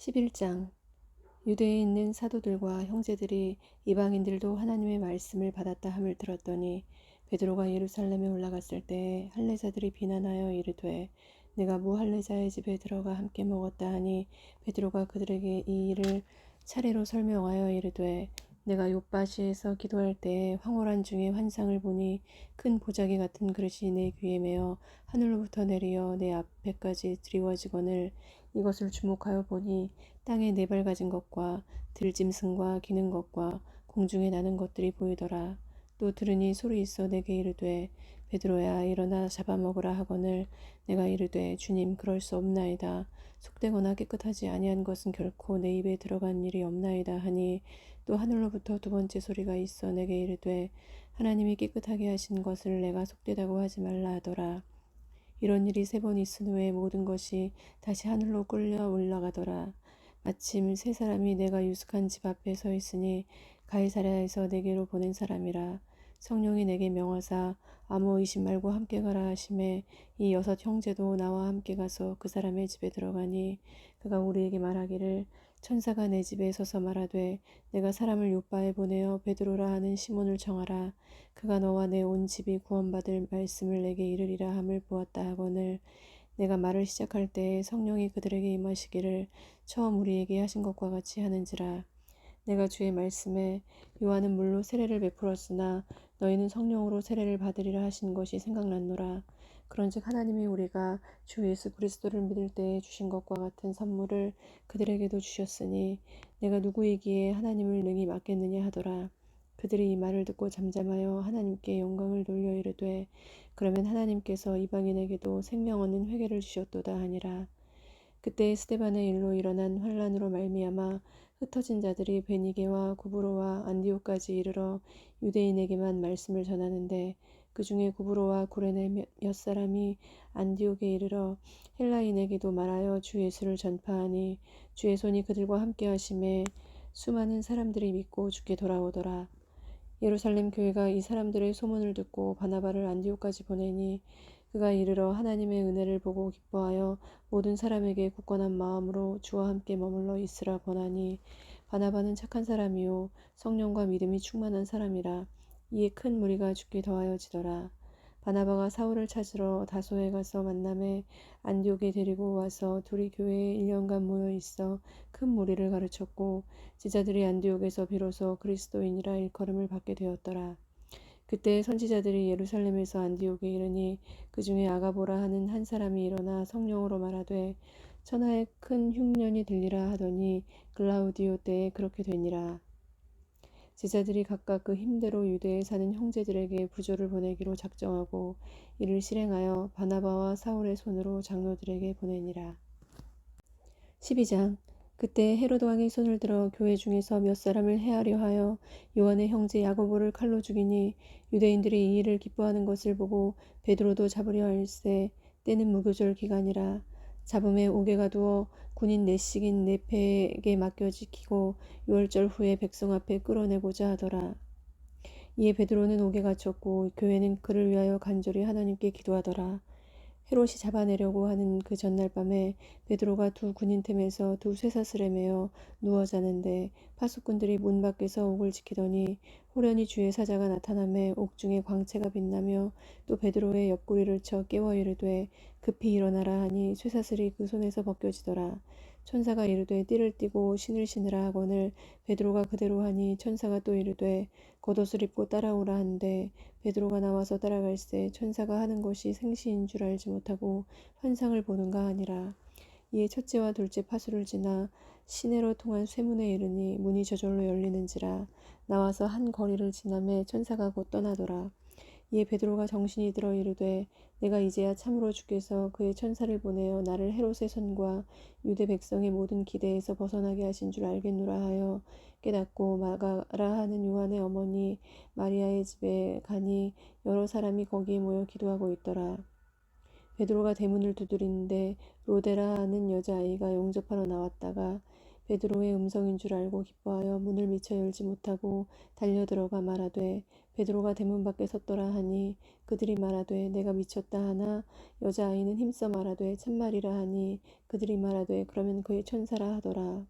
11장. 유대에 있는 사도들과 형제들이 이방인들도 하나님의 말씀을 받았다 함을 들었더니 베드로가 예루살렘에 올라갔을 때에 할례자들이 비난하여 이르되 내가 무할례자의 집에 들어가 함께 먹었다 하니 베드로가 그들에게 이 일을 차례로 설명하여 이르되 내가 욥바시에서 기도할 때에 황홀한 중에 환상을 보니 큰 보자기 같은 그릇이 내 귀에 매어 하늘로부터 내리어 내 앞에까지 드리워지거늘 이것을 주목하여 보니 땅에 네 발 가진 것과 들짐승과 기는 것과 공중에 나는 것들이 보이더라. 또 들으니 소리 있어 내게 이르되 베드로야 일어나 잡아먹으라 하거늘 내가 이르되 주님 그럴 수 없나이다. 속되거나 깨끗하지 아니한 것은 결코 내 입에 들어간 일이 없나이다 하니 또 하늘로부터 두 번째 소리가 있어 내게 이르되 하나님이 깨끗하게 하신 것을 내가 속되다고 하지 말라 하더라. 이런 일이 세 번 있은 후에 모든 것이 다시 하늘로 끌려 올라가더라. 마침 세 사람이 내가 유숙한 집 앞에 서 있으니 가이사랴에서 내게로 보낸 사람이라. 성령이 내게 명하사 아무 의심 말고 함께 가라 하심에 이 여섯 형제도 나와 함께 가서 그 사람의 집에 들어가니 그가 우리에게 말하기를 천사가 내 집에 서서 말하되 내가 사람을 요바에 보내어 베드로라 하는 시몬을 청하라. 그가 너와 내 온 집이 구원받을 말씀을 내게 이르리라 함을 보았다 하거늘 내가 말을 시작할 때에 성령이 그들에게 임하시기를 처음 우리에게 하신 것과 같이 하는지라. 내가 주의 말씀에 요한은 물로 세례를 베풀었으나 너희는 성령으로 세례를 받으리라 하신 것이 생각났노라. 그런즉 하나님이 우리가 주 예수 그리스도를 믿을 때에 주신 것과 같은 선물을 그들에게도 주셨으니 내가 누구이기에 하나님을 능히 맡겠느냐 하더라. 그들이 이 말을 듣고 잠잠하여 하나님께 영광을 돌려 이르되 그러면 하나님께서 이방인에게도 생명 얻는 회개를 주셨도다 하니라. 그때 스데반의 일로 일어난 환란으로 말미암아 흩어진 자들이 베니게와 구브로와 안디옥까지 이르러 유대인에게만 말씀을 전하는데 그 중에 구브로와 구레네 몇 사람이 안디옥에 이르러 헬라인에게도 말하여 주 예수를 전파하니 주의 손이 그들과 함께 하심에 수많은 사람들이 믿고 주께 돌아오더라. 예루살렘 교회가 이 사람들의 소문을 듣고 바나바를 안디옥까지 보내니 그가 이르러 하나님의 은혜를 보고 기뻐하여 모든 사람에게 굳건한 마음으로 주와 함께 머물러 있으라 권하니 바나바는 착한 사람이요 성령과 믿음이 충만한 사람이라. 이에 큰 무리가 죽게 더하여지더라. 바나바가 사울을 찾으러 다소에 가서 만남에 안디옥에 데리고 와서 둘이 교회에 1년간 모여 있어 큰 무리를 가르쳤고 제자들이 안디옥에서 비로소 그리스도인이라 일컬음을 받게 되었더라. 그때 선지자들이 예루살렘에서 안디옥에 이르니 그 중에 아가보라 하는 한 사람이 일어나 성령으로 말하되 천하에 큰 흉년이 들리라 하더니 글라우디오 때에 그렇게 되니라. 제자들이 각각 그 힘대로 유대에 사는 형제들에게 부조를 보내기로 작정하고 이를 실행하여 바나바와 사울의 손으로 장로들에게 보내니라. 12장. 그때 헤로드 왕이 손을 들어 교회 중에서 몇 사람을 해하려 하여 요한의 형제 야고보를 칼로 죽이니 유대인들이 이 일을 기뻐하는 것을 보고 베드로도 잡으려 할세 때는 무교절 기간이라. 잡음에 옥에가 두어 군인 넷씩인 네페에게 맡겨 지키고 유월절 후에 백성 앞에 끌어내고자 하더라. 이에 베드로는 옥에 갇혔고 교회는 그를 위하여 간절히 하나님께 기도하더라. 헤롯이 잡아내려고 하는 그 전날 밤에 베드로가 두 군인 틈에서 두 쇠사슬에 매어 누워 자는데 파수꾼들이 문 밖에서 옥을 지키더니 호련히 주의 사자가 나타나매 옥중에 광채가 빛나며 또 베드로의 옆구리를 쳐 깨워 이르되 급히 일어나라 하니 쇠사슬이 그 손에서 벗겨지더라. 천사가 이르되 띠를 띠고 신을 신으라 하거늘 베드로가 그대로 하니 천사가 또 이르되 겉옷을 입고 따라오라 한데 베드로가 나와서 따라갈새 천사가 하는 것이 생시인 줄 알지 못하고 환상을 보는가 하니라. 이에 첫째와 둘째 파수를 지나 시내로 통한 쇠문에 이르니 문이 저절로 열리는지라. 나와서 한 거리를 지나매 천사가 곧 떠나더라. 이에 베드로가 정신이 들어 이르되 내가 이제야 참으로 주께서 그의 천사를 보내어 나를 헤롯의 손과 유대 백성의 모든 기대에서 벗어나게 하신 줄 알겠노라 하여 깨닫고 마가라 하는 요한의 어머니 마리아의 집에 가니 여러 사람이 거기에 모여 기도하고 있더라. 베드로가 대문을 두드리는데 로데라 하는 여자아이가 영접하러 나왔다가 베드로의 음성인 줄 알고 기뻐하여 문을 미처 열지 못하고 달려들어가 말하되 베드로가 대문 밖에 섰더라 하니 그들이 말하되 내가 미쳤다 하나 여자아이는 힘써 말하되 참말이라 하니 그들이 말하되 그러면 그의 천사라 하더라.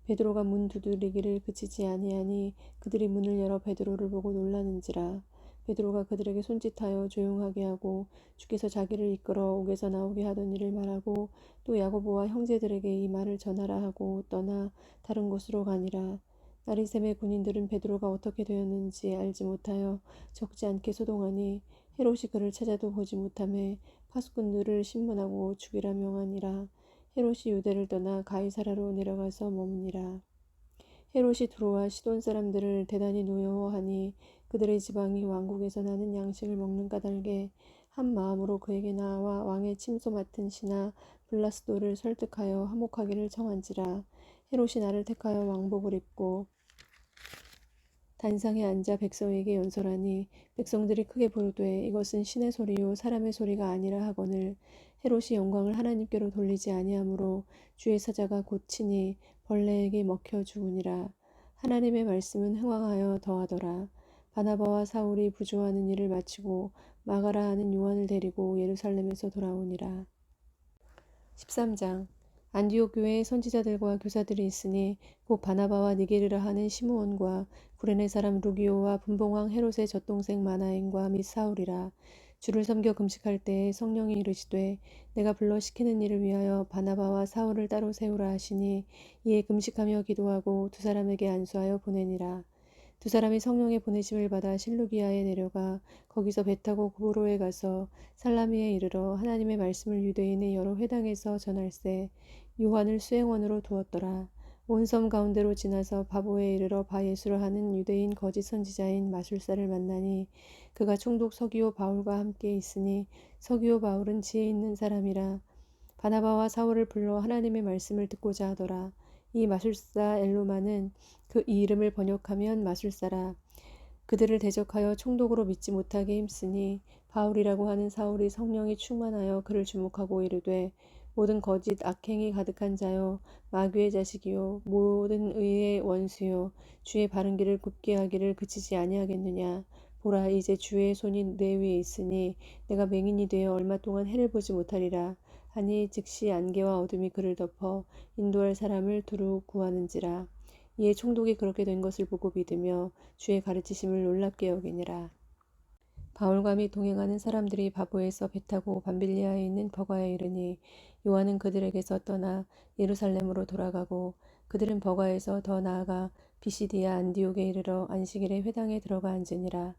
베드로가 문 두드리기를 그치지 아니하니 그들이 문을 열어 베드로를 보고 놀라는지라. 베드로가 그들에게 손짓하여 조용하게 하고 주께서 자기를 이끌어 옥에서 나오게 하던 일을 말하고 또 야고보와 형제들에게 이 말을 전하라 하고 떠나 다른 곳으로 가니라. 나리샘의 군인들은 베드로가 어떻게 되었는지 알지 못하여 적지 않게 소동하니 헤롯이 그를 찾아도 보지 못하매 파수꾼들을 신문하고 죽이라 명하니라. 헤롯이 유대를 떠나 가이사라로 내려가서 머무니라. 헤롯이 두로와 시돈 사람들을 대단히 노여워하니 그들의 지방이 왕국에서 나는 양식을 먹는 까닭에 한 마음으로 그에게 나와 왕의 침소 맡은 신하 블라스도를 설득하여 화목하기를 청한지라. 헤롯이 나를 택하여 왕복을 입고 단상에 앉아 백성에게 연설하니 백성들이 크게 부르되 이것은 신의 소리요 사람의 소리가 아니라 하거늘 헤롯이 영광을 하나님께로 돌리지 아니하므로 주의 사자가 곧 치니 벌레에게 먹혀 죽으니라. 하나님의 말씀은 흥왕하여 더하더라. 바나바와 사울이 부조하는 일을 마치고 마가라 하는 요한을 데리고 예루살렘에서 돌아오니라. 13장 안디옥 교회에 선지자들과 교사들이 있으니 곧 바나바와 니게르라 하는 시므온과 구레네 사람 루기오와 분봉왕 헤롯의 젖동생 마나엔과 및 사울이라. 주를 섬겨 금식할 때에 성령이 이르시되 내가 불러 시키는 일을 위하여 바나바와 사울을 따로 세우라 하시니 이에 금식하며 기도하고 두 사람에게 안수하여 보내니라. 두 사람이 성령의 보내심을 받아 실루기아에 내려가 거기서 배 타고 구브로에 가서 살라미에 이르러 하나님의 말씀을 유대인의 여러 회당에서 전할세. 요한을 수행원으로 두었더라. 온 섬 가운데로 지나서 바보에 이르러 바예수라 하는 유대인 거짓 선지자인 마술사를 만나니 그가 총독 서기오 바울과 함께 있으니 서기오 바울은 지혜 있는 사람이라. 바나바와 사울을 불러 하나님의 말씀을 듣고자 하더라. 이 마술사 엘로마는 이 이름을 번역하면 마술사라. 그들을 대적하여 총독으로 믿지 못하게 힘쓰니 바울이라고 하는 사울이 성령이 충만하여 그를 주목하고 이르되 모든 거짓 악행이 가득한 자요 마귀의 자식이요 모든 의의 원수요 주의 바른 길을 굽게 하기를 그치지 아니하겠느냐. 보라 이제 주의 손이 내 위에 있으니 내가 맹인이 되어 얼마 동안 해를 보지 못하리라 하니 즉시 안개와 어둠이 그를 덮어 인도할 사람을 두루 구하는지라. 이에 총독이 그렇게 된 것을 보고 믿으며 주의 가르치심을 놀랍게 여기니라. 바울과 및 동행하는 사람들이 바보에서 배 타고 밤빌리아에 있는 버가에 이르니 요한은 그들에게서 떠나 예루살렘으로 돌아가고 그들은 버가에서 더 나아가 비시디아 안디옥에 이르러 안식일에 회당에 들어가 앉으니라.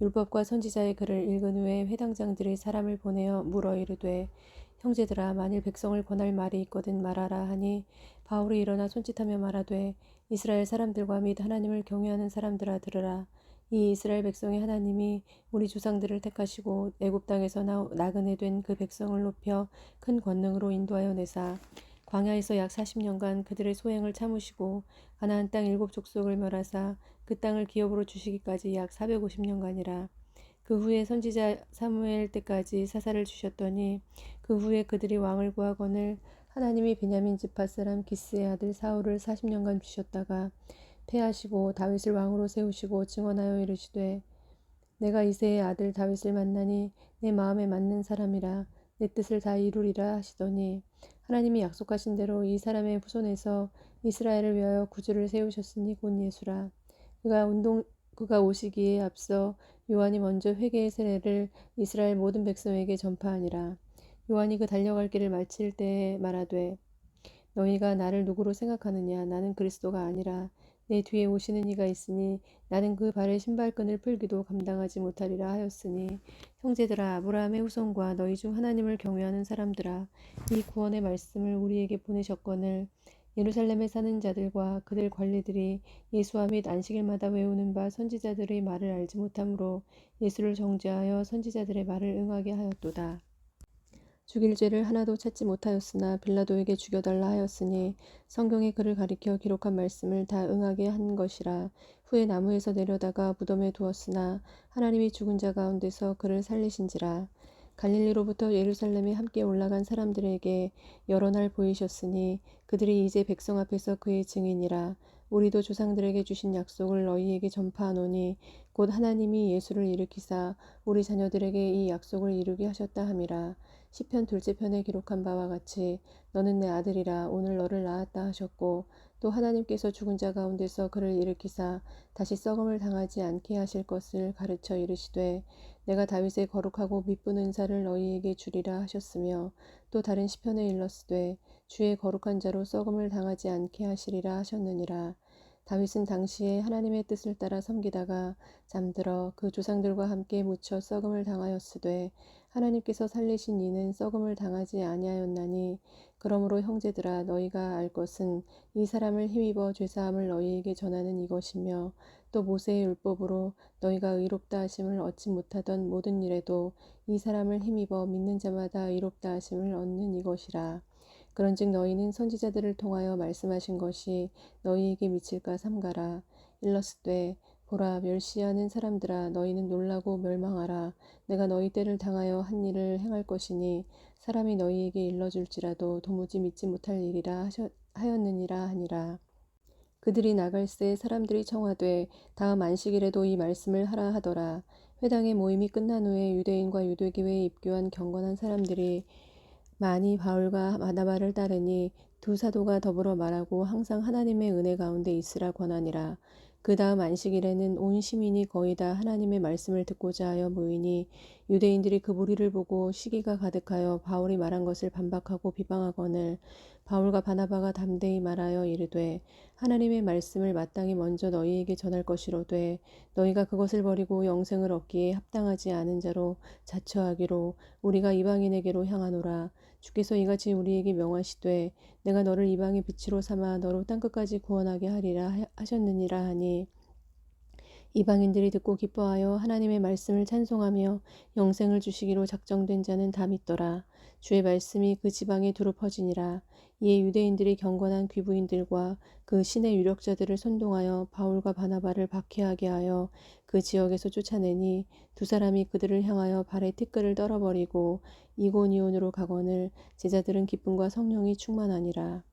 율법과 선지자의 글을 읽은 후에 회당장들이 사람을 보내어 물어 이르되 형제들아 만일 백성을 권할 말이 있거든 말하라 하니 바울이 일어나 손짓하며 말하되 이스라엘 사람들과 및 하나님을 경외하는 사람들아 들으라. 이 이스라엘 백성의 하나님이 우리 조상들을 택하시고 애굽 땅에서 나그네 된 그 백성을 높여 큰 권능으로 인도하여 내사 광야에서 약 40년간 그들의 소행을 참으시고 가나안 땅 7족속을 멸하사 그 땅을 기업으로 주시기까지 약 450년간이라. 그 후에 선지자 사무엘 때까지 사사를 주셨더니 그 후에 그들이 왕을 구하거늘 하나님이 베냐민 지파 사람 기스의 아들 사울을 40년간 주셨다가 패하시고 다윗을 왕으로 세우시고 증언하여 이르시되 내가 이새의 아들 다윗을 만나니 내 마음에 맞는 사람이라 내 뜻을 다 이루리라 하시더니 하나님이 약속하신 대로 이 사람의 후손에서 이스라엘을 위하여 구주를 세우셨으니 곧 예수라. 그가 오시기에 앞서 요한이 먼저 회개의 세례를 이스라엘 모든 백성에게 전파하니라. 요한이 그 달려갈 길을 마칠 때에 말하되 너희가 나를 누구로 생각하느냐. 나는 그리스도가 아니라 내 뒤에 오시는 이가 있으니 나는 그 발의 신발끈을 풀기도 감당하지 못하리라 하였으니 형제들아 아브라함의 후손과 너희 중 하나님을 경외하는 사람들아 이 구원의 말씀을 우리에게 보내셨거늘 예루살렘에 사는 자들과 그들 관리들이 예수와 및 안식일마다 외우는 바 선지자들의 말을 알지 못하므로 예수를 정죄하여 선지자들의 말을 응하게 하였도다. 죽일 죄를 하나도 찾지 못하였으나 빌라도에게 죽여달라 하였으니 성경에 그를 가리켜 기록한 말씀을 다 응하게 한 것이라. 후에 나무에서 내려다가 무덤에 두었으나 하나님이 죽은 자 가운데서 그를 살리신지라. 갈릴리로부터 예루살렘에 함께 올라간 사람들에게 여러 날 보이셨으니 그들이 이제 백성 앞에서 그의 증인이라. 우리도 조상들에게 주신 약속을 너희에게 전파하노니 곧 하나님이 예수를 일으키사 우리 자녀들에게 이 약속을 이루게 하셨다 함이라. 시편 둘째 편에 기록한 바와 같이 너는 내 아들이라 오늘 너를 낳았다 하셨고, 또 하나님께서 죽은 자 가운데서 그를 일으키사 다시 썩음을 당하지 않게 하실 것을 가르쳐 이르시되 내가 다윗의 거룩하고 미쁜 은사를 너희에게 주리라 하셨으며, 또 다른 시편에 일렀으되 주의 거룩한 자로 썩음을 당하지 않게 하시리라 하셨느니라. 다윗은 당시에 하나님의 뜻을 따라 섬기다가 잠들어 그 조상들과 함께 묻혀 썩음을 당하였으되 하나님께서 살리신 이는 썩음을 당하지 아니하였나니, 그러므로 형제들아 너희가 알 것은 이 사람을 힘입어 죄사함을 너희에게 전하는 이것이며, 또 모세의 율법으로 너희가 의롭다 하심을 얻지 못하던 모든 일에도 이 사람을 힘입어 믿는 자마다 의롭다 하심을 얻는 이것이라. 그런즉 너희는 선지자들을 통하여 말씀하신 것이 너희에게 미칠까 삼가라. 일러스되 보라, 멸시하는 사람들아 너희는 놀라고 멸망하라. 내가 너희 때를 당하여 한 일을 행할 것이니 사람이 너희에게 일러줄지라도 도무지 믿지 못할 일이라 하였느니라 하니라. 그들이 나갈새 사람들이 청하되 다음 안식일에도 이 말씀을 하라 하더라. 회당의 모임이 끝난 후에 유대인과 유대교회에 입교한 경건한 사람들이 많이 바울과 바나바를 따르니 두 사도가 더불어 말하고 항상 하나님의 은혜 가운데 있으라 권하니라. 그 다음 안식일에는 온 시민이 거의 다 하나님의 말씀을 듣고자 하여 모이니 유대인들이 그 무리를 보고 시기가 가득하여 바울이 말한 것을 반박하고 비방하거늘 바울과 바나바가 담대히 말하여 이르되 하나님의 말씀을 마땅히 먼저 너희에게 전할 것이로되 너희가 그것을 버리고 영생을 얻기에 합당하지 않은 자로 자처하기로 우리가 이방인에게로 향하노라. 주께서 이같이 우리에게 명하시되 내가 너를 이방의 빛으로 삼아 너로 땅끝까지 구원하게 하리라 하셨느니라 하니, 이방인들이 듣고 기뻐하여 하나님의 말씀을 찬송하며 영생을 주시기로 작정된 자는 다 믿더라. 주의 말씀이 그 지방에 두루 퍼지니라. 이에 유대인들이 경건한 귀부인들과 그 신의 유력자들을 선동하여 바울과 바나바를 박해하게 하여 그 지역에서 쫓아내니 두 사람이 그들을 향하여 발에 티끌을 떨어버리고 이고니온으로 가거늘 제자들은 기쁨과 성령이 충만하니라.